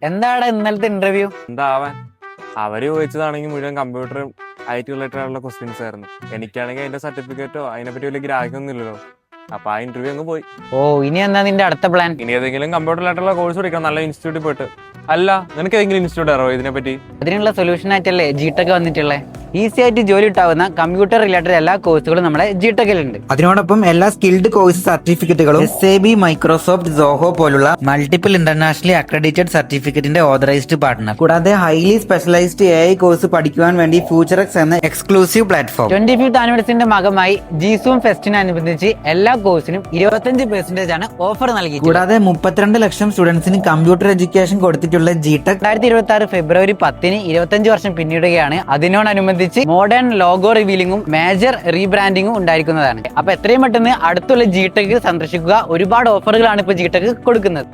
എന്താണ് ഇന്നലത്തെ ഇന്റർവ്യൂ? എന്താവാൻ അവര് ചോദിച്ചതാണെങ്കിൽ മുഴുവൻ കമ്പ്യൂട്ടർ IT റിലേറ്റഡ് ആയിട്ടുള്ള ക്വസ്റ്റ്യൻസ് ആയിരുന്നു. എനിക്കാണെങ്കിൽ അതിന്റെ സർട്ടിഫിക്കറ്റോ അതിനെപ്പറ്റി വലിയ ഗ്രാഹ്യമൊന്നും ഇല്ലല്ലോ. അപ്പൊ ആ ഇന്റർവ്യൂ അങ്ങ് പോയി. ഓ, ഇനി എന്താ നിന്റെ അടുത്ത പ്ലാൻ? ഇനി ഏതെങ്കിലും കമ്പ്യൂട്ടറിലായിട്ടുള്ള കോഴ്സ് പഠിക്കണം, നല്ല ഇൻസ്റ്റിറ്റ്യൂട്ടിൽ പോയിട്ട്. അല്ല, നിനക്ക് ഏതെങ്കിലും ഇൻസ്റ്റിറ്റ്യൂട്ട് അറിയോ ഇതിനെപ്പറ്റി? അതിനുള്ള സൊല്യൂഷൻ ആയിട്ടല്ലേ ജിടെക് വന്നിട്ടുള്ളത്. ഈസി ആയിട്ട് ജോലി കിട്ടാവുന്ന കമ്പ്യൂട്ടർ റിലേറ്റഡ് എല്ലാ കോഴ്സുകളും നമ്മുടെ ജിടെക്കിലുണ്ട്. അതിനോടൊപ്പം എല്ലാ സ്കിൽഡ് കോഴ്സ് സർട്ടിഫിക്കറ്റുകളും SAP, മൈക്രോസോഫ്റ്റ്, സോഹോ പോലുള്ള മൾട്ടിപ്പിൾ ഇന്റർനാഷണലി അക്രഡിറ്റഡ് സർട്ടിഫിക്കറ്റിന്റെ ഓതറൈസ്ഡ് പാർട്ട്ണർ. കൂടാതെ ഹൈലി സ്പെഷ്യലൈസ്ഡ് AI കോഴ്സ് പഠിക്കുവാൻ വേണ്ടി ഫ്യൂച്ചറെക്സ് എന്ന എക്സ്ക്ലൂസീവ് പ്ലാറ്റ്ഫോം. 25th ആനിവേഴ്സറിന്റെ ഭാഗമായി ജിസൂം ഫെസ്റ്റിനനുബന്ധിച്ച് എല്ലാ കോഴ്സിനും 25% ആണ് ഓഫർ നൽകി. കൂടാതെ 32 ലക്ഷം സ്റ്റുഡൻസിന് കമ്പ്യൂട്ടർ എഡ്യൂക്കേഷൻ കൊടുത്തിട്ടുള്ള ജിടെക് 2026 ഫെബ്രുവരി 10 25 വർഷം പിന്നിടുകയാണ്. അതിനോടനുബന്ധിച്ച് മോഡേൺ ലോഗോ റിവീലിംഗും മേജർ റീബ്രാൻഡിങ്ങും ഉണ്ടായിരിക്കുന്നതാണ്. അപ്പൊ എത്രയും പെട്ടെന്ന് അടുത്തുള്ള ജിടെക് സന്ദർശിക്കുക. ഒരുപാട് ഓഫറുകളാണ് ഇപ്പൊ ജിടെക് കൊടുക്കുന്നത്.